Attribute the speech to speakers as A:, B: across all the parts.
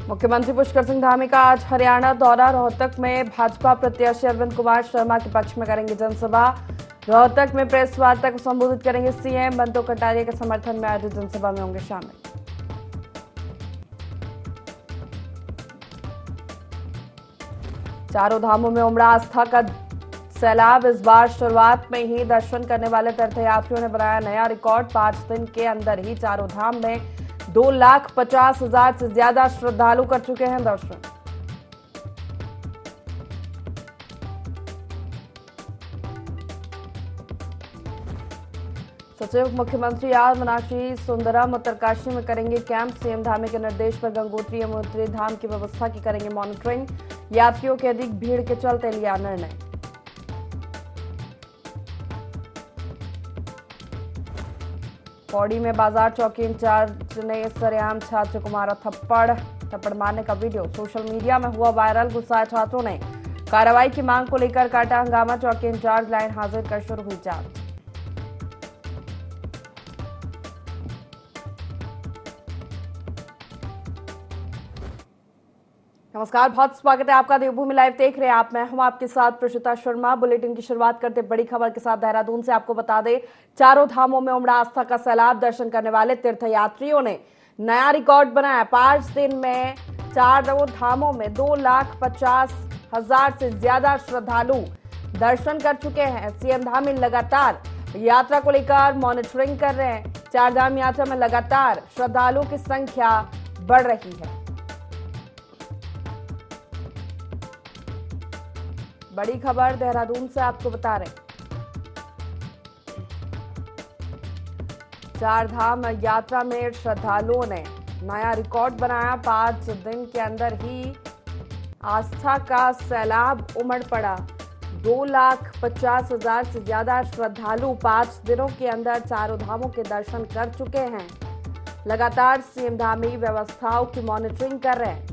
A: मुख्यमंत्री पुष्कर सिंह धामी का आज हरियाणा दौरा। रोहतक में भाजपा प्रत्याशी अरविंद कुमार शर्मा के पक्ष में करेंगे जनसभा। रोहतक में प्रेस वार्ता को संबोधित करेंगे सीएम। बंटू कटारिया के समर्थन में आयोजित जनसभा में होंगे शामिल। चारों धामों में उमड़ा आस्था का सैलाब। इस बार शुरुआत में ही दर्शन करने वाले तीर्थयात्रियों ने बनाया नया रिकॉर्ड। 5 दिन के अंदर ही चारों धाम में 2,50,000 से ज्यादा श्रद्धालु कर चुके हैं दर्शन। सचिव मुख्यमंत्री आर मीनाक्षी सुंदरम उत्तरकाशी में करेंगे कैंप। सीएम धामी के निर्देश पर गंगोत्री यमुनोत्री धाम की व्यवस्था की करेंगे मॉनिटरिंग। यात्रियों की अधिक भीड़ के चलते लिया निर्णय। पौड़ी में बाजार चौकी इंचार्ज ने सरेआम छात्र को मारा थप्पड़ मारने का वीडियो सोशल मीडिया में हुआ वायरल। गुस्साए छात्रों ने कार्रवाई की मांग को लेकर काटा हंगामा। चौकी इंचार्ज लाइन हाजिर कर शुरू हुई जांच। नमस्कार, बहुत स्वागत है आपका देवभूमि लाइव देख रहे हैं आप। मैं हूं आपके साथ प्रशिता शर्मा। बुलेटिन की शुरुआत करते बड़ी खबर के साथ देहरादून से। आपको बता दें, चारों धामों में उमड़ा आस्था का सैलाब। दर्शन करने वाले तीर्थयात्रियों ने नया रिकॉर्ड बनाया। 5 दिन में चारों धामों में 2,50,000 से ज्यादा श्रद्धालु दर्शन कर चुके हैं। सीएम धामी लगातार यात्रा को लेकर मॉनिटरिंग कर रहे हैं। चारधाम यात्रा में लगातार श्रद्धालुओं की संख्या बढ़ रही है। बड़ी खबर देहरादून से आपको बता रहे हैं। चारधाम यात्रा में श्रद्धालुओं ने नया रिकॉर्ड बनाया। 5 दिन के अंदर ही आस्था का सैलाब उमड़ पड़ा। 2,50,000 से ज्यादा श्रद्धालु 5 दिनों के अंदर चारों धामों के दर्शन कर चुके हैं। लगातार सीएम धामी व्यवस्थाओं की मॉनिटरिंग कर रहे हैं।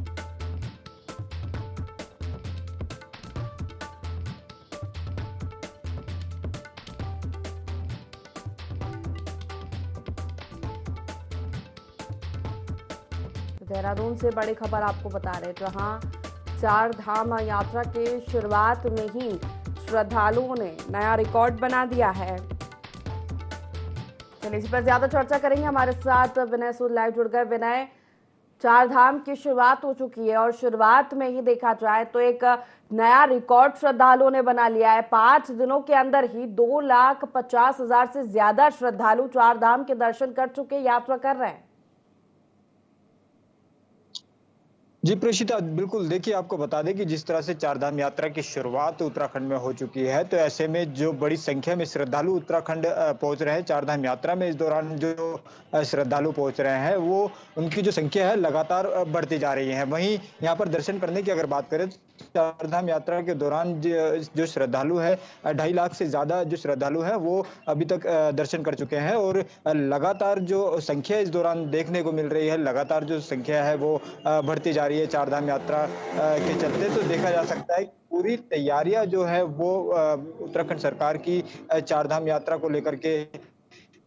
A: देहरादून से बड़ी खबर आपको बता रहे हैं, जहां चार धाम यात्रा के शुरुआत में ही श्रद्धालुओं ने नया रिकॉर्ड बना दिया है। चलिए इस पर ज्यादा चर्चा करेंगे। हमारे साथ विनय सूद लाइव जुड़ गए। विनय, चार धाम की शुरुआत हो चुकी है और शुरुआत में ही देखा जाए तो एक नया रिकॉर्ड श्रद्धालुओं ने बना लिया है। 5 दिनों के अंदर ही 2,50,000 से ज्यादा श्रद्धालु चार धाम के दर्शन कर चुके, यात्रा कर रहे हैं।
B: जी प्रेषिता, बिल्कुल। देखिए, आपको बता दें कि जिस तरह से चारधाम यात्रा की शुरुआत उत्तराखंड में हो चुकी है, तो ऐसे में जो बड़ी संख्या में श्रद्धालु उत्तराखंड पहुंच रहे हैं चारधाम यात्रा में, इस दौरान जो श्रद्धालु पहुंच रहे हैं वो उनकी जो संख्या है लगातार बढ़ती जा रही है। वहीं यहाँ पर दर्शन करने की अगर बात करें तो चारधाम यात्रा के दौरान जो श्रद्धालु है 2.5 लाख से ज्यादा जो श्रद्धालु है वो अभी तक दर्शन कर चुके हैं। और लगातार जो संख्या इस दौरान देखने को मिल रही है, लगातार जो संख्या है वो बढ़ती जा रही है चारधाम यात्रा के चलते। तो देखा जा सकता है पूरी तैयारियां जो है वो उत्तराखंड सरकार की चारधाम यात्रा को लेकर के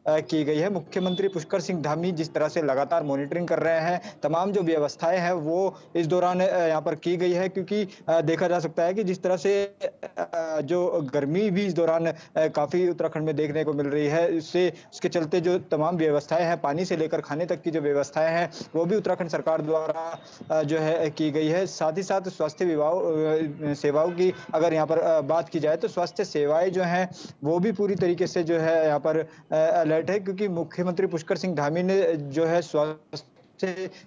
B: की गई है। मुख्यमंत्री पुष्कर सिंह धामी जिस तरह से लगातार मॉनिटरिंग कर रहे हैं, तमाम जो व्यवस्थाएं हैं वो इस दौरान यहाँ पर की गई है, क्योंकि देखा जा सकता है कि जिस तरह से जो गर्मी भी इस दौरान काफी उत्तराखंड में देखने को मिल रही है, उसके चलते जो तमाम व्यवस्थाएं हैं, पानी से लेकर खाने तक की जो व्यवस्थाएं हैं वो भी उत्तराखंड सरकार द्वारा जो है की गई है। साथ ही साथ स्वास्थ्य विभाग सेवाओं की अगर यहाँ पर बात की जाए तो स्वास्थ्य सेवाएं जो हैं वो भी पूरी तरीके से जो है यहाँ पर है, क्योंकि मुख्यमंत्री पुष्कर सिंह धामी ने जो है स्वास्थ्य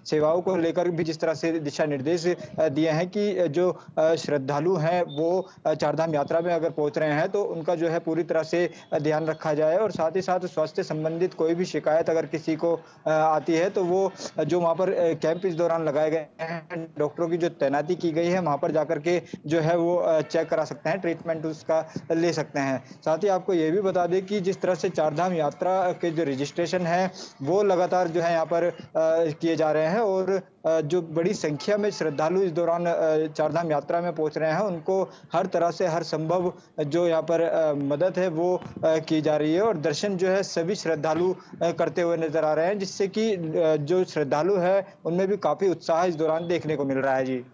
B: सेवाओं को लेकर भी जिस तरह से दिशा निर्देश दिए हैं कि जो श्रद्धालु हैं वो चारधाम यात्रा में अगर पहुंच रहे हैं तो उनका जो है पूरी तरह से ध्यान रखा जाए। और साथ ही साथ स्वास्थ्य संबंधित कोई भी शिकायत अगर किसी को आती है तो वो जो वहां पर कैंप इस दौरान लगाए गए हैं, डॉक्टरों की जो तैनाती की गई है, वहां पर जाकर के जो है वो चेक करा सकते हैं, ट्रीटमेंट उसका ले सकते हैं। साथ ही आपको ये भी बता दें कि जिस तरह से चारधाम यात्रा के जो रजिस्ट्रेशन है वो लगातार जो है यहाँ पर किए जा रहे हैं और जो बड़ी संख्या में श्रद्धालु इस दौरान चारधाम यात्रा में पहुंच रहे हैं, उनको हर तरह से हर संभव जो यहाँ पर मदद है वो की जा रही है और दर्शन जो है सभी श्रद्धालु करते हुए नजर आ रहे हैं, जिससे कि जो श्रद्धालु है उनमें भी काफी उत्साह इस दौरान देखने को मिल रहा है। जी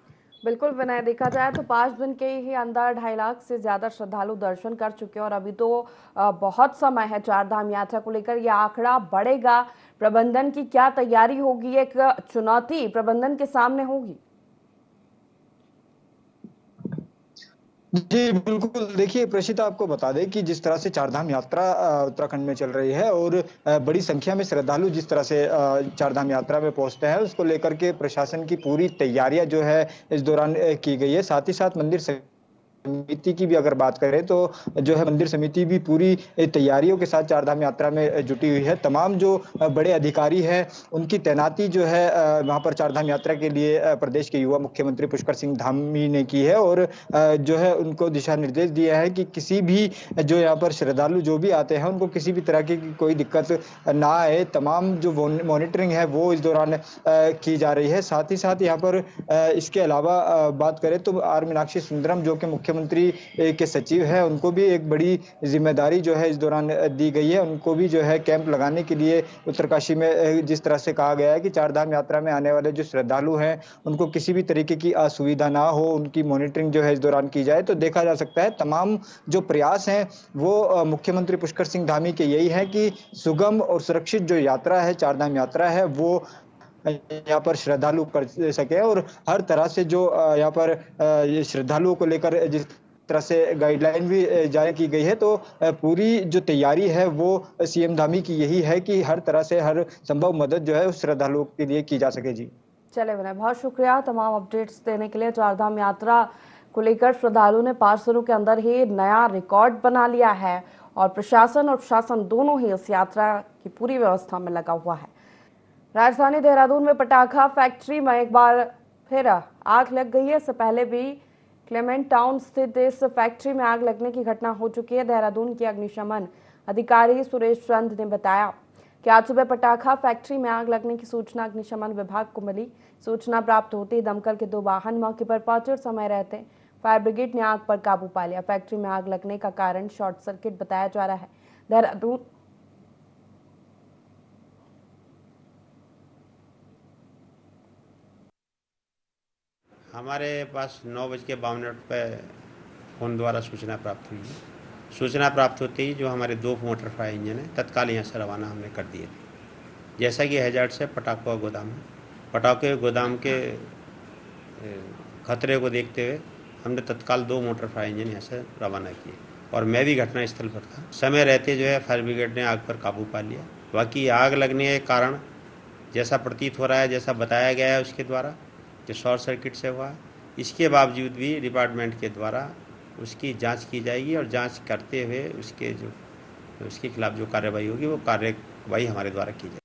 A: बिल्कुल विनय, देखा जाए तो 5 दिन के ही अंदर 2.5 लाख से ज्यादा श्रद्धालु दर्शन कर चुके हैं और अभी तो बहुत समय है चारधाम यात्रा को लेकर। यह आंकड़ा बढ़ेगा। प्रबंधन की क्या तैयारी होगी, एक चुनौती प्रबंधन के सामने होगी?
B: जी, बिल्कुल। देखिए प्रेषिता, आपको बता दें कि जिस तरह से चारधाम यात्रा उत्तराखंड में चल रही है और बड़ी संख्या में श्रद्धालु जिस तरह से चारधाम यात्रा में पहुंचते हैं, उसको लेकर के प्रशासन की पूरी तैयारियां जो है इस दौरान की गई है। साथ ही साथ मंदिर समिति की भी अगर बात करें तो जो है मंदिर समिति भी पूरी तैयारियों के साथ चारधाम यात्रा में जुटी हुई है। तमाम जो बड़े अधिकारी हैं उनकी तैनाती जो है वहां पर चारधाम यात्रा के लिए प्रदेश के युवा मुख्यमंत्री पुष्कर सिंह धामी ने की है और जो है उनको दिशा निर्देश दिया है कि किसी भी जो यहाँ पर श्रद्धालु जो भी आते हैं उनको किसी भी तरह की कोई दिक्कत ना आए। तमाम जो मॉनिटरिंग है वो इस दौरान की जा रही है। साथ ही साथ यहाँ पर इसके अलावा बात करें तो आर मीनाक्षी सुंदरम जो कि मुख्यमंत्री के सचिव है, उनको भी एक बड़ी जिम्मेदारी जो है इस दौरान दी गई है। उनको भी जो है कैंप लगाने के लिए उत्तरकाशी में जिस तरह से कहा गया है कि चारधाम यात्रा में आने वाले जो श्रद्धालु हैं उनको किसी भी तरीके की असुविधा ना हो, उनकी मॉनिटरिंग जो है इस दौरान की जाए। तो देखा जा सकता है तमाम जो प्रयास हैं वो मुख्यमंत्री पुष्कर सिंह धामी के यही है कि सुगम और सुरक्षित जो यात्रा है, चारधाम यात्रा है, वो यहाँ पर श्रद्धालु कर सके और हर तरह से जो यहाँ पर श्रद्धालुओं को लेकर जिस तरह से गाइडलाइन भी जारी की गई है, तो पूरी जो तैयारी है वो सीएम धामी की यही है कि हर तरह से हर संभव मदद जो है उस श्रद्धालुओं के लिए की जा सके। जी
A: चले विनय, बहुत शुक्रिया तमाम अपडेट्स देने के लिए। चारधाम यात्रा को लेकर श्रद्धालुओं ने 5 दिनों के अंदर ही नया रिकॉर्ड बना लिया है और प्रशासन और प्रशासन दोनों ही इस यात्रा की पूरी व्यवस्था में लगा हुआ है। राजधानी देहरादून में पटाखा फैक्ट्री में एक बार फिर आग लग गई है। इससे पहले भी क्लेमेंट टाउन स्थित इस फैक्ट्री में आग लगने की घटना हो चुकी है। देहरादून के अग्निशमन अधिकारी सुरेश चंद ने बताया कि आज सुबह पटाखा फैक्ट्री में आग लगने की सूचना अग्निशमन विभाग को मिली। सूचना प्राप्त होते ही दमकल के 2 वाहन मौके पर पहुंचे और समय रहते फायर ब्रिगेड ने आग पर काबू पा लिया। फैक्ट्री में आग लगने का कारण शॉर्ट सर्किट बताया जा रहा है। देहरादून
C: हमारे पास 9:52 पर फ़ोन द्वारा सूचना प्राप्त हुई है। सूचना प्राप्त होते ही जो हमारे 2 मोटर फायर इंजन हैं तत्काल यहाँ से रवाना हमने कर दिए थे। जैसा कि हैजार्ड से पटाखों का गोदाम है, पटाखे के गोदाम के खतरे को देखते हुए हमने तत्काल 2 मोटर फायर इंजन यहाँ से रवाना किए और मैं भी घटनास्थल पर था। समय रहते जो है फायर ब्रिगेड ने आग पर काबू पा लिया। बाकी आग लगने के कारण जैसा प्रतीत हो रहा है, जैसा बताया गया है उसके द्वारा जो शॉर्ट सर्किट से हुआ, इसके बावजूद भी डिपार्टमेंट के द्वारा उसकी जांच की जाएगी और जांच करते हुए उसके खिलाफ जो कार्रवाई होगी वो कार्रवाई हमारे द्वारा की जाएगी।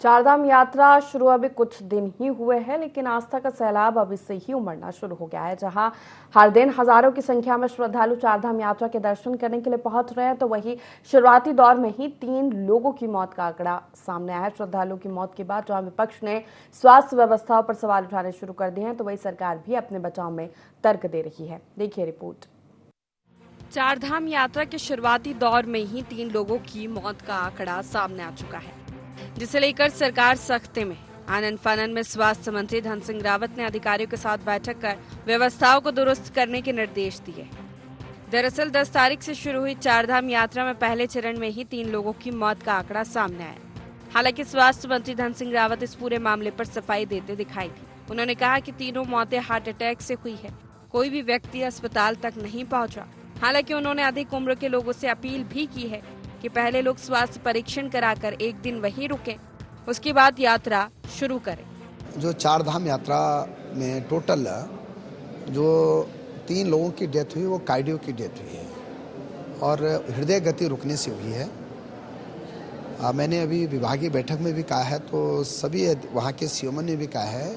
A: चारधाम यात्रा शुरू अभी कुछ दिन ही हुए हैं, लेकिन आस्था का सैलाब अभी से ही उमड़ना शुरू हो गया है। जहां हर दिन हजारों की संख्या में श्रद्धालु चारधाम यात्रा के दर्शन करने के लिए पहुंच रहे हैं, तो वहीं शुरुआती दौर में ही 3 लोगों की मौत का आंकड़ा सामने आया है। श्रद्धालुओं की मौत के बाद जहां विपक्ष ने स्वास्थ्य व्यवस्थाओं पर सवाल उठाने शुरू कर दिए हैं, तो वही सरकार भी अपने बचाव में तर्क दे रही है। देखिए रिपोर्ट। चारधाम यात्रा के शुरुआती दौर में ही 3 लोगों की मौत का आंकड़ा सामने आ चुका है, जिसे लेकर सरकार सख्ते में। आनंद फानन में स्वास्थ्य मंत्री धन सिंह रावत ने अधिकारियों के साथ बैठक कर व्यवस्थाओं को दुरुस्त करने के निर्देश दिए। दरअसल 10 तारीख से शुरू हुई चारधाम यात्रा में पहले चरण में ही 3 लोगों की मौत का आंकड़ा सामने आया। हालांकि स्वास्थ्य मंत्री धन सिंह रावत इस पूरे मामले पर सफाई देते दिखाई दी। उन्होंने कहा कि तीनों मौतें हार्ट अटैक से हुई है, कोई भी व्यक्ति अस्पताल तक नहीं पहुँचा। हालांकि उन्होंने अधिक उम्र के लोगों से अपील भी की है कि पहले लोग स्वास्थ्य परीक्षण कराकर एक दिन वहीं रुकें, उसके बाद यात्रा शुरू करें।
D: जो चारधाम यात्रा में टोटल जो 3 लोगों की डेथ हुई वो कार्डियो की डेथ हुई है और हृदय गति रुकने से हुई है। मैंने अभी विभागीय बैठक में भी कहा है, तो सभी वहाँ के सीएमओ ने भी कहा है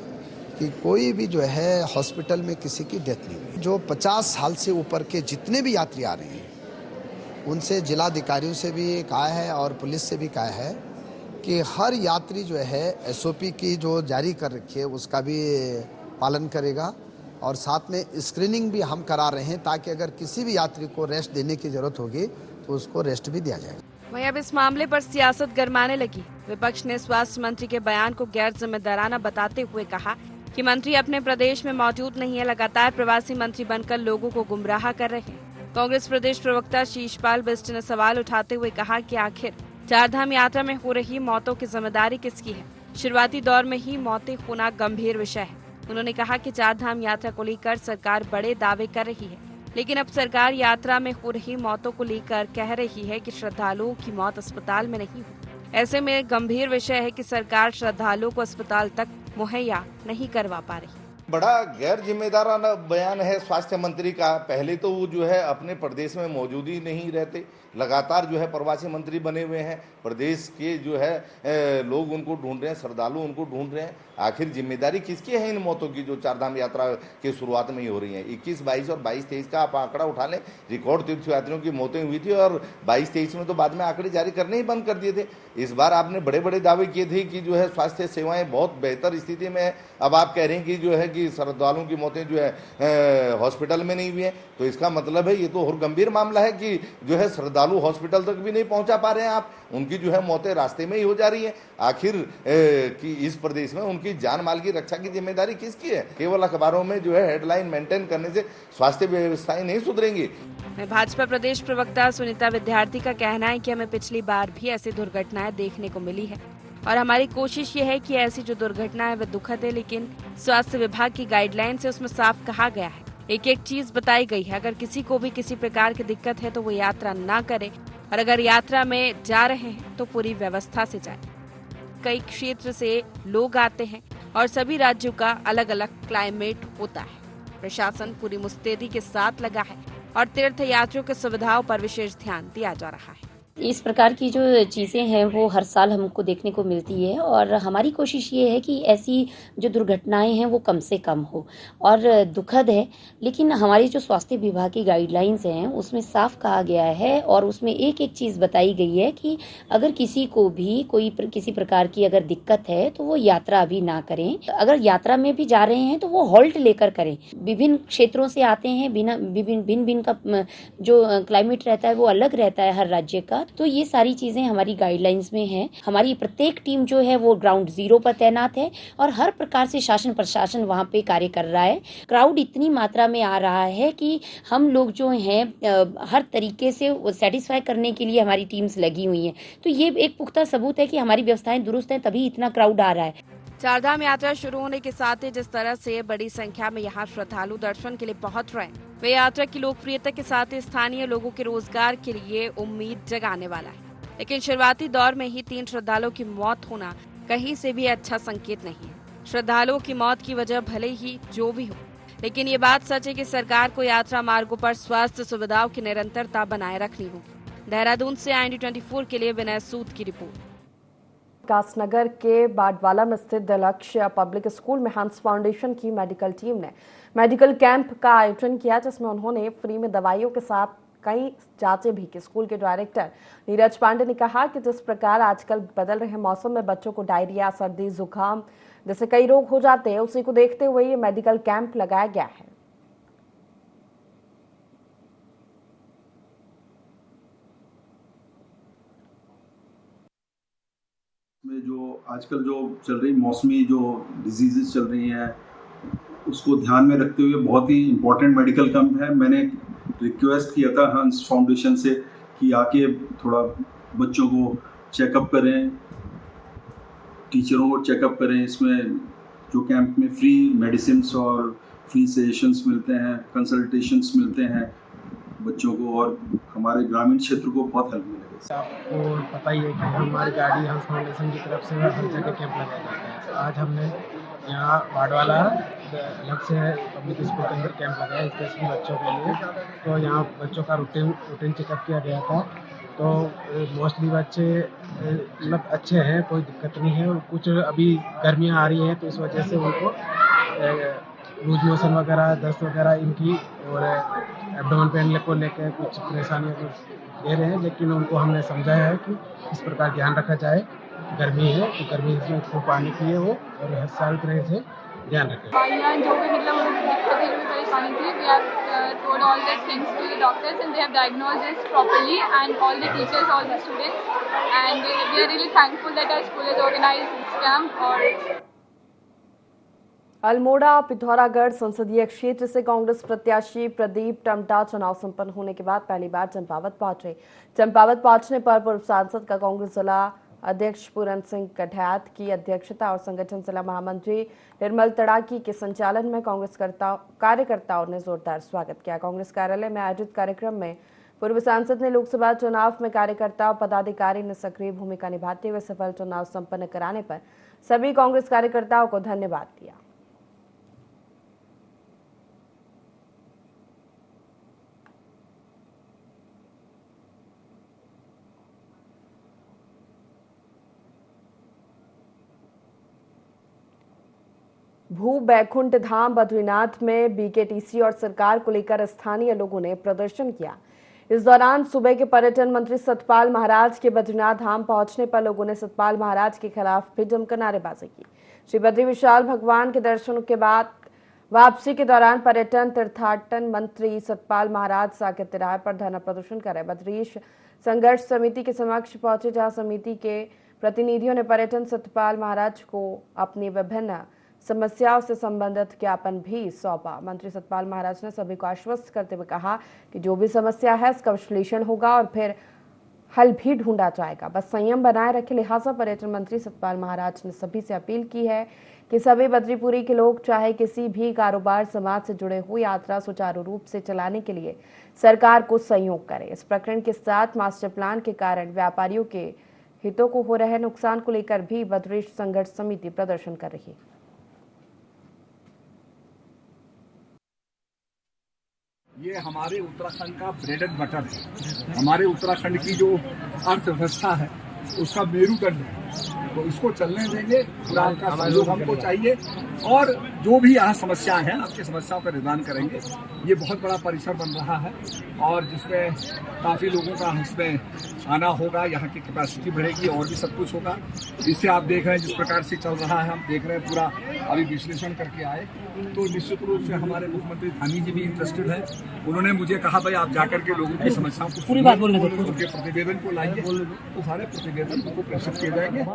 D: कि कोई भी जो है हॉस्पिटल में किसी की डेथ नहीं हुई। जो 50 साल से ऊपर के जितने भी यात्री आ रहे हैं उनसे जिलाधिकारियों से भी कहा है और पुलिस से भी कहा है कि हर यात्री जो है एसओपी की जो जारी कर रखी है उसका भी पालन करेगा और साथ में स्क्रीनिंग भी हम करा रहे हैं ताकि अगर किसी भी यात्री को रेस्ट देने की जरूरत होगी तो उसको रेस्ट भी दिया जाएगा।
A: वहीं अब इस मामले पर सियासत गरमाने लगी। विपक्ष ने स्वास्थ्य मंत्री के बयान को गैर जिम्मेदाराना बताते हुए कहा कि मंत्री अपने प्रदेश में मौजूद नहीं है, लगातार प्रवासी मंत्री बनकर लोगों को गुमराह कर रहे हैं। कांग्रेस प्रदेश प्रवक्ता शीशपाल बिष्ट ने सवाल उठाते हुए कहा कि आखिर चारधाम यात्रा में हो रही मौतों की जिम्मेदारी किसकी है? शुरुआती दौर में ही मौतें होना गंभीर विषय है। उन्होंने कहा कि चारधाम यात्रा को लेकर सरकार बड़े दावे कर रही है, लेकिन अब सरकार यात्रा में हो रही मौतों को लेकर कह रही है कि श्रद्धालुओं की मौत अस्पताल में नहीं हुई। ऐसे में गंभीर विषय है कि सरकार श्रद्धालुओं को अस्पताल तक मुहैया नहीं करवा पा रही।
E: बड़ा गैर जिम्मेदाराना बयान है स्वास्थ्य मंत्री का। पहले तो वो जो है अपने प्रदेश में मौजूद ही नहीं रहते, लगातार जो है प्रवासी मंत्री बने हुए हैं। प्रदेश के जो है लोग उनको ढूंढ रहे हैं, श्रद्धालु उनको ढूंढ रहे हैं। आखिर जिम्मेदारी किसकी है इन मौतों की जो चारधाम यात्रा के शुरुआत में ही हो रही है? 21, 22 और 22-23 का आप आंकड़ा उठा लें, रिकॉर्ड तीर्थयात्रियों की मौतें हुई थी और 22-23 में तो बाद में आंकड़े जारी करने ही बंद कर दिए थे। इस बार आपने बड़े बड़े दावे किए थे कि जो है स्वास्थ्य सेवाएं बहुत बेहतर स्थिति में है। अब आप कह रहे हैं कि जो है कि श्रद्धालुओं की मौतें जो है हॉस्पिटल में नहीं हुई है, तो इसका मतलब है ये तो और गंभीर मामला है कि जो है श्रद्धालु हॉस्पिटल तक भी नहीं पहुंचा पा रहे हैं आप, उनकी जो है मौतें रास्ते में ही हो जा रही है। आखिर कि इस प्रदेश में उनकी जान माल की रक्षा की जिम्मेदारी किसकी है? केवल अखबारों में जो है हेडलाइन मेंटेन करने से स्वास्थ्य व्यवस्थाएं नहीं सुधरेंगी।
A: भाजपा प्रदेश प्रवक्ता सुनीता विद्यार्थी का कहना है कि हमें पिछली बार भी ऐसी दुर्घटनाएं देखने को मिली है और हमारी कोशिश ये है कि ऐसी जो दुर्घटना है वह दुखद है, लेकिन स्वास्थ्य विभाग की गाइडलाइन से उसमें साफ कहा गया है, एक एक चीज बताई गई है। अगर किसी को भी किसी प्रकार की दिक्कत है तो वो यात्रा ना करे और अगर यात्रा में जा रहे हैं तो पूरी व्यवस्था से जाए। कई क्षेत्र से लोग आते हैं और सभी राज्यों का अलग अलग क्लाइमेट होता है। प्रशासन पूरी मुस्तैदी के साथ लगा है और तीर्थ यात्रियों की सुविधाओं पर विशेष ध्यान दिया जा रहा है।
F: इस प्रकार की जो चीज़ें हैं वो हर साल हमको देखने को मिलती है और हमारी कोशिश ये है कि ऐसी जो दुर्घटनाएं हैं वो कम से कम हो। और दुखद है, लेकिन हमारी जो स्वास्थ्य विभाग की गाइडलाइंस हैं उसमें साफ कहा गया है और उसमें एक एक चीज़ बताई गई है कि अगर किसी को भी किसी प्रकार की अगर दिक्कत है तो वो यात्रा अभी ना करें। अगर यात्रा में भी जा रहे हैं तो वो हॉल्ट लेकर करें। विभिन्न क्षेत्रों से आते हैं, भिन्न का जो क्लाइमेट रहता है वो अलग रहता है हर राज्य का, तो ये सारी चीजें हमारी गाइडलाइंस में हैं। हमारी प्रत्येक टीम जो है वो ग्राउंड जीरो पर तैनात है और हर प्रकार से शासन प्रशासन वहाँ पे कार्य कर रहा है। क्राउड इतनी मात्रा में आ रहा है कि हम लोग जो हैं हर तरीके से सेटिस्फाई करने के लिए हमारी टीम्स लगी हुई हैं। तो ये एक पुख्ता सबूत है कि हमारी व्यवस्थाएं दुरुस्त हैं, तभी इतना क्राउड आ रहा है।
A: चारधाम यात्रा शुरू होने के साथ ही जिस तरह से बड़ी संख्या में यहाँ श्रद्धालु दर्शन के लिए पहुंच रहे हैं, वे यात्रा की लोकप्रियता के साथ ही स्थानीय लोगों के रोजगार के लिए उम्मीद जगाने वाला है। लेकिन शुरुआती दौर में ही 3 श्रद्धालुओं की मौत होना कहीं से भी अच्छा संकेत नहीं है। श्रद्धालुओं की मौत की वजह भले ही जो भी हो, लेकिन ये बात सच है कि सरकार को यात्रा मार्गों पर स्वास्थ्य सुविधाओं की निरंतरता बनाए रखनी होगी। देहरादून से IND24 के लिए विनय सूद की रिपोर्ट। विकासनगर के बाडवाला में स्थित लक्ष्य पब्लिक स्कूल में हंस फाउंडेशन की मेडिकल टीम ने मेडिकल कैंप का आयोजन किया, जिसमें उन्होंने फ्री में दवाइयों के साथ कई जांचें भी की। स्कूल के डायरेक्टर नीरज पांडे ने कहा कि जिस प्रकार आजकल बदल रहे मौसम में बच्चों को डायरिया, सर्दी, जुकाम जैसे कई रोग हो जाते हैं, उसी को देखते हुए ये मेडिकल कैंप लगाया गया है।
G: में जो आजकल जो चल रही मौसमी जो डिजीजेस चल रही हैं उसको ध्यान में रखते हुए बहुत ही इम्पोर्टेंट मेडिकल कैंप है। मैंने रिक्वेस्ट किया था हंस फाउंडेशन से कि आके थोड़ा बच्चों को चेकअप करें, टीचरों को चेकअप करें। इसमें जो कैंप में फ्री मेडिसिन्स और फ्री सजेशंस मिलते हैं, कंसल्टेशंस मिलते हैं बच्चों को, और हमारे ग्रामीण क्षेत्र को बहुत हेल्प मिलेगा।
H: आपको पता ही है कि हमारी गाड़ी हंस फाउंडेशन की तरफ से हर जगह कैंप लगाया जाता है। आज हमने यहाँ बाडवाला लक्ष्य पब्लिक स्कूल के अंदर कैंप लगाया स्पेशली बच्चों के लिए। तो यहाँ बच्चों का रूटीन चेकअप किया गया था। तो मोस्टली बच्चे मतलब अच्छे हैं, कोई दिक्कत नहीं है। और कुछ अभी गर्मियाँ आ रही हैं तो इस वजह से उनको लूज मोशन वगैरह, दस्त वगैरह इनकी और एब्डोमेन पेन को लेकर कुछ परेशानियाँ दे रहे हैं, लेकिन उनको हमने समझाया है कि इस प्रकार ध्यान रखा जाए गर्मी है तो गर्मी से खूब पानी पिए वो और हर साल तरह से ध्यान रखें।
I: दवाइयाँ जो भी मतलब उनको दिक्कत है, जो भी परेशानी थी, we have told all the things to the doctors and they have diagnosed this properly, and all the teachers, all the students, and we are really thankful that our school has organized this camp. और
A: अल्मोड़ा पिथौरागढ़ संसदीय क्षेत्र से कांग्रेस प्रत्याशी प्रदीप टमटा चुनाव संपन्न होने के बाद पहली बार चंपावत पहुंचे। चंपावत पहुंचने पर पूर्व सांसद का कांग्रेस जिला अध्यक्ष पूरन सिंह कठैत की अध्यक्षता और संगठन जिला महामंत्री निर्मल तड़ाकी के संचालन में कांग्रेस कार्यकर्ताओं ने जोरदार स्वागत किया। कांग्रेस कार्यालय में आयोजित कार्यक्रम में पूर्व सांसद ने लोकसभा चुनाव में कार्यकर्ता और पदाधिकारी ने सक्रिय भूमिका निभाते हुए सफल चुनाव संपन्न कराने पर सभी कांग्रेस कार्यकर्ताओं को धन्यवाद दिया। भू बैकुंठ धाम बद्रीनाथ में बीकेटीसी और सरकार को लेकर स्थानीय लोगों ने प्रदर्शन किया। इस दौरान सूबे के पर्यटन मंत्री सतपाल महाराज के बद्रीनाथ धाम पहुंचने पर लोगों ने सतपाल महाराज के खिलाफ भी जमकर नारेबाजी की। श्री बद्री विशाल भगवान के दर्शनों के बाद वापसी के दौरान पर्यटन तीर्थाटन मंत्री सतपाल महाराज साकेत तिराहे पर धरना प्रदर्शन करे बद्रीश संघर्ष समिति के समक्ष पहुंचे, जहां समिति के प्रतिनिधियों ने पर्यटन सतपाल महाराज को अपनी विभिन्न समस्याओं से संबंधित ज्ञापन भी सौंपा। मंत्री सतपाल महाराज ने सभी को आश्वस्त करते हुए कहा कि जो भी समस्या है इसका विश्लेषण होगा और फिर हल भी ढूंढा जाएगा, बस संयम बनाए रखे। लिहाजा पर्यटन मंत्री सतपाल महाराज ने सभी से अपील की है कि सभी बद्रीपुरी के लोग चाहे किसी भी कारोबार समाज से जुड़े हो, यात्रा सुचारू रूप से चलाने के लिए सरकार को सहयोग करें। इस प्रकरण के साथ मास्टर प्लान के कारण व्यापारियों के हितों को हो रहे नुकसान को लेकर भी बद्रीश संघर्ष समिति प्रदर्शन कर रही है।
J: ये हमारे उत्तराखंड का ब्रेड एंड बटर है। हमारे उत्तराखंड की जो अर्थव्यवस्था है उसका मेरुदंड है, तो इसको चलने देंगे। पूरा आपका सहयोग हमको चाहिए और जो भी यहाँ समस्याएं हैं आपकी समस्याओं का निदान करेंगे। ये बहुत बड़ा परिसर बन रहा है और जिसमें काफी लोगों का इसमें आना होगा, यहाँ की कैपेसिटी बढ़ेगी और भी सब कुछ होगा। इससे आप देख रहे हैं जिस प्रकार से चल रहा है, हम देख रहे हैं पूरा अभी विश्लेषण करके आए, तो निश्चित रूप से हमारे मुख्यमंत्री धामी जी भी इंटरेस्टेड है। उन्होंने मुझे कहा भाई आप जाकर के लोगों की समस्याओं को पूरी बात बोलने दो, उनके प्रतिवेदन को लाइए, तो सारे प्रतिवेदन को प्रेषित किए जाएंगे।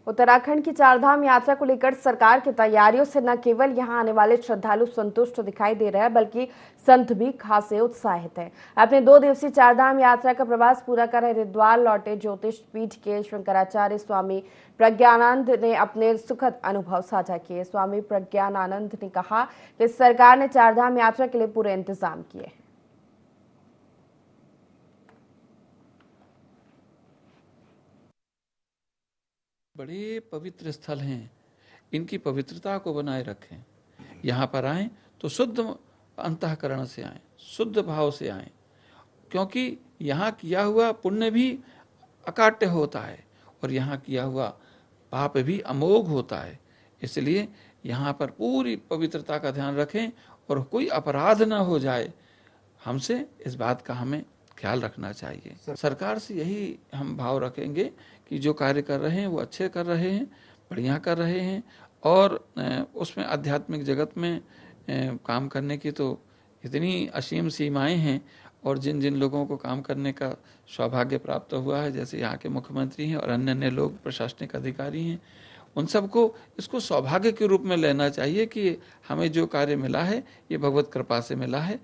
A: उत्तराखंड की चारधाम यात्रा को लेकर सरकार की तैयारियों से न केवल यहां आने वाले श्रद्धालु संतुष्ट दिखाई दे रहे हैं, बल्कि संत भी खासे उत्साहित हैं। अपने 2 दिवसीय चारधाम यात्रा का प्रवास पूरा कर हरिद्वार लौटे ज्योतिष पीठ के शंकराचार्य स्वामी प्रज्ञानंद ने अपने सुखद अनुभव साझा किए। स्वामी प्रज्ञानंद ने कहा कि सरकार ने चारधाम यात्रा के लिए पूरे इंतजाम किए।
K: बड़े पवित्र स्थल हैं, इनकी पवित्रता को बनाए रखें। यहाँ पर आएं तो शुद्ध अंतःकरण से आएं, शुद्ध भाव से आएं, क्योंकि यहाँ किया हुआ पुण्य भी अकाट्य होता है और यहाँ किया हुआ पाप भी अमोघ होता है। इसलिए यहाँ पर पूरी पवित्रता का ध्यान रखें और कोई अपराध न हो जाए, हमसे इस बात का हमें ख्याल रखना चाहिए। सरकार से यही हम भाव रखेंगे कि जो कार्य कर रहे हैं वो अच्छे कर रहे हैं, बढ़िया कर रहे हैं और उसमें आध्यात्मिक जगत में काम करने की तो इतनी असीम सीमाएं हैं और जिन जिन लोगों को काम करने का सौभाग्य प्राप्त हुआ है, जैसे यहाँ के मुख्यमंत्री हैं और अन्य अन्य लोग प्रशासनिक अधिकारी हैं, उन सबको इसको सौभाग्य के रूप में लेना चाहिए कि हमें जो कार्य मिला है ये भगवत कृपा से मिला है।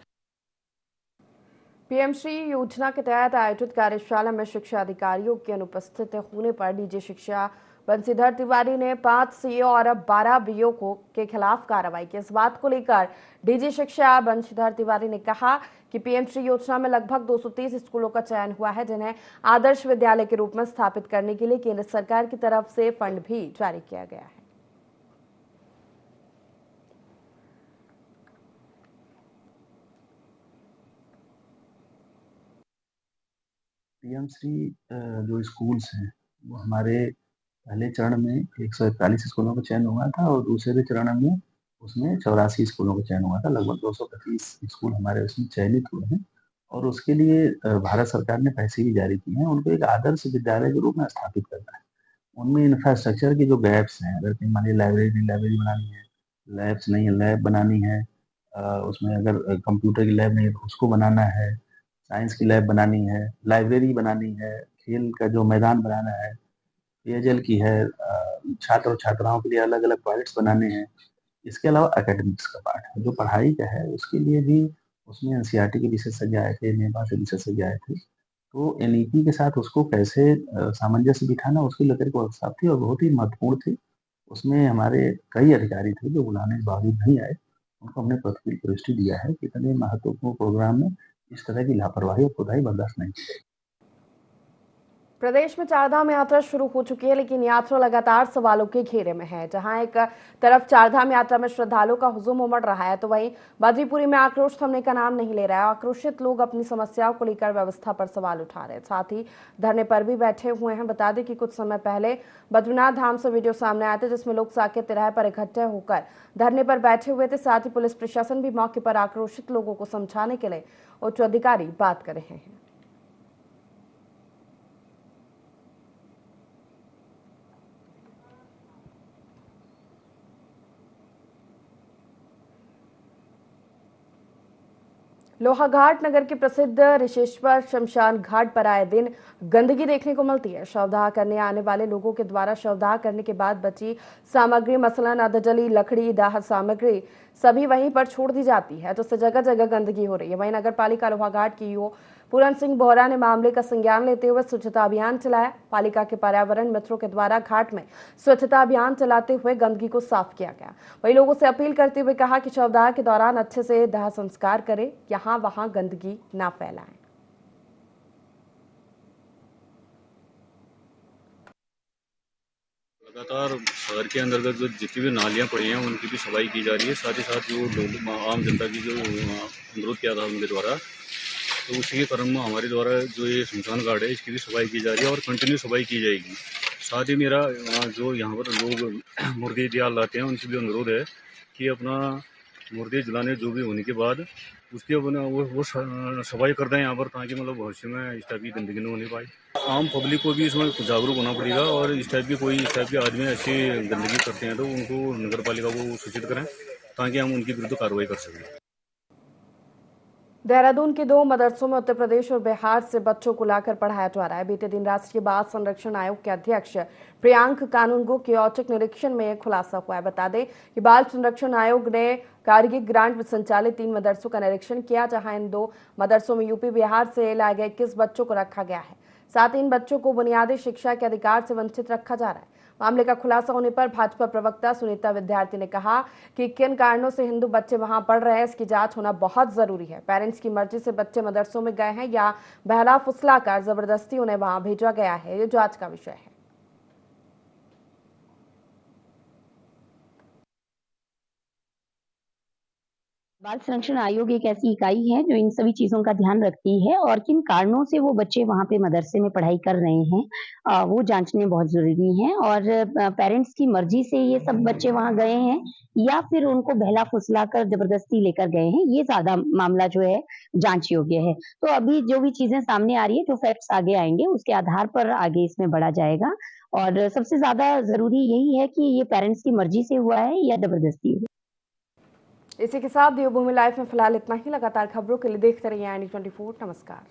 A: पीएम श्री योजना के तहत आयोजित कार्यशाला में शिक्षा अधिकारियों के अनुपस्थित होने पर डीजी शिक्षा बंशीधर तिवारी ने 5 सीओ और 12 बीओ के खिलाफ कार्रवाई की। इस बात को लेकर डीजी शिक्षा बंशीधर तिवारी ने कहा कि पीएम श्री योजना में लगभग 230 स्कूलों का चयन हुआ है, जिन्हें आदर्श विद्यालय के रूप में स्थापित करने के लिए केंद्र सरकार की तरफ से फंड भी जारी किया गया है।
L: पीएम श्री जो स्कूल्स हैं वो हमारे पहले चरण में 141 स्कूलों का चयन हुआ था और दूसरे चरण में उसमें 84 स्कूलों का चयन हुआ था। लगभग 225 स्कूल हमारे उसमें चयनित हुए हैं और उसके लिए भारत सरकार ने पैसे भी जारी किए हैं। उनको एक आदर्श विद्यालय के रूप में स्थापित करना है। उनमें इंफ्रास्ट्रक्चर की जो गैप्स हैं, अगर कहीं मान लीजिए लाइब्रेरी बनानी है, लैब्स नहीं है, लैब बनानी है, उसमें अगर कंप्यूटर की लैब नहीं है तो उसको बनाना है, साइंस की लैब बनानी है, लाइब्रेरी बनानी है, खेल का जो मैदान बनाना है, पेयजल की है, छात्र और छात्राओं के लिए अलग-अलग टॉयलेट्स बनाने हैं। इसके अलावा एकेडमिक्स का पार्ट है, जो पढ़ाई का है उसके लिए भी उसमें एनसीईआरटी के विशेषज्ञ आए थे, नेपाल से विशेषज्ञ आए थे। तो एनईपी के साथ उसको कैसे सामंजस्य बिठाना उसको लेकर के वर्कशॉप थी और बहुत ही महत्वपूर्ण थी। उसमें हमारे कई अधिकारी थे जो बुलाने के बावजूद नहीं आए। उनको हमने प्रतिकूल दृष्टि दिया है कि इतने महत्वपूर्ण प्रोग्राम में इस तरह की लापरवाही और कोताही बर्दाश्त नहीं की जाएगी।
A: प्रदेश में चारधाम यात्रा शुरू हो चुकी है, लेकिन यात्रा लगातार सवालों के घेरे में है। जहां एक तरफ चारधाम यात्रा में श्रद्धालुओं का हुजूम उमड़ रहा है, तो वहीं बद्रीपुरी में आक्रोश थमने का नाम नहीं ले रहा है। आक्रोशित लोग अपनी समस्याओं को लेकर व्यवस्था पर सवाल उठा रहे हैं, साथ ही धरने पर भी बैठे हुए हैं। बता दें कि कुछ समय पहले बद्रीनाथ धाम से वीडियो सामने आए थे, जिसमें लोग साकेत तिराहे पर इकट्ठे होकर धरने पर बैठे हुए थे। साथ ही पुलिस प्रशासन भी मौके पर आक्रोशित लोगों को समझाने के लिए उच्च अधिकारी बात कर रहे हैं। लोहाघाट नगर के प्रसिद्ध ऋषेश्वर शमशान घाट पर आए दिन गंदगी देखने को मिलती है। शवदाह करने आने वाले लोगों के द्वारा शवदाह करने के बाद बची सामग्री, मसलन अधजली लकड़ी, दाह सामग्री सभी वहीं पर छोड़ दी जाती है, जिससे जगह जगह गंदगी हो रही है। वहीं नगर पालिका लोहाघाट की ईओ पूरन सिंह बोहरा ने मामले का संज्ञान लेते हुए स्वच्छता अभियान चलाया। पालिका के पर्यावरण मित्रों के द्वारा घाट में स्वच्छता अभियान चलाते हुए गंदगी को साफ किया गया। वहीं लोगों से अपील करते हुए कहा कि शवदाह के दौरान अच्छे से दाह संस्कार करें, यहाँ वहां गंदगी ना फैलाएं।
M: लगातार शहर के अंतर्गत जो जितनी भी नालियां पड़ी हैं उनकी भी सफाई की जा रही है। साथ ही साथ जो लोग आम जनता की जो अनुरोध किया था उनके द्वारा, तो उसी के क्रम में हमारे द्वारा जो ये शमशान घाट है इसकी भी सफाई की जा रही है और कंटिन्यू सफाई की जाएगी। साथ ही मेरा जो यहाँ पर लोग मुर्दे इत्यादि लाते हैं उनसे भी अनुरोध है कि अपना मुर्दे जलाने जो भी होने के बाद उसकी अपना वो सफाई कर दें यहाँ पर, ताकि मतलब भविष्य में इस टाइप की गंदगी न होने पाए। आम पब्लिक को भी इसमें जागरूक होना पड़ेगा और इस टाइप के आदमी ऐसी गंदगी करते हैं तो उनको नगर पालिका को सूचित करें ताकि हम उनके विरुद्ध कार्रवाई कर सकें।
A: देहरादून के 2 मदरसों में उत्तर प्रदेश और बिहार से बच्चों को लाकर पढ़ाया जा रहा है। बीते दिन राष्ट्रीय बाल संरक्षण आयोग के अध्यक्ष प्रियांक कानूनगो के औचक निरीक्षण में यह खुलासा हुआ है। बता दें कि बाल संरक्षण आयोग ने कारगिल ग्रांट में संचालित 3 मदरसों का निरीक्षण किया, जहां इन 2 मदरसों में यूपी बिहार से लाए गए 21 बच्चों को रखा गया है। साथ ही इन बच्चों को बुनियादी शिक्षा के अधिकार से वंचित रखा जा रहा है। मामले का खुलासा होने पर भाजपा प्रवक्ता सुनीता विद्यार्थी ने कहा कि किन कारणों से हिंदू बच्चे वहां पढ़ रहे हैं, इसकी जांच होना बहुत जरूरी है। पेरेंट्स की मर्जी से बच्चे मदरसों में गए हैं या बहला फुसलाकर जबरदस्ती उन्हें वहां भेजा गया है, ये जांच का विषय है।
F: बाल संरक्षण आयोग एक ऐसी इकाई है जो इन सभी चीजों का ध्यान रखती है और किन कारणों से वो बच्चे वहाँ पे मदरसे में पढ़ाई कर रहे हैं वो जांचने बहुत जरूरी है। और पेरेंट्स की मर्जी से ये सब बच्चे वहाँ गए हैं या फिर उनको बहला फुसला कर जबरदस्ती लेकर गए हैं, ये ज्यादा मामला जो है जांच योग्य है। तो अभी जो भी चीजें सामने आ रही है, जो फैक्ट्स आगे आएंगे उसके आधार पर आगे इसमें बढ़ा जाएगा। और सबसे ज्यादा जरूरी यही है कि ये पेरेंट्स की मर्जी से हुआ है या जबरदस्ती हुआ।
A: इसी के साथ देवभूमि लाइव में फिलहाल इतना ही। लगातार खबरों के लिए देखते रहिए IND24। नमस्कार।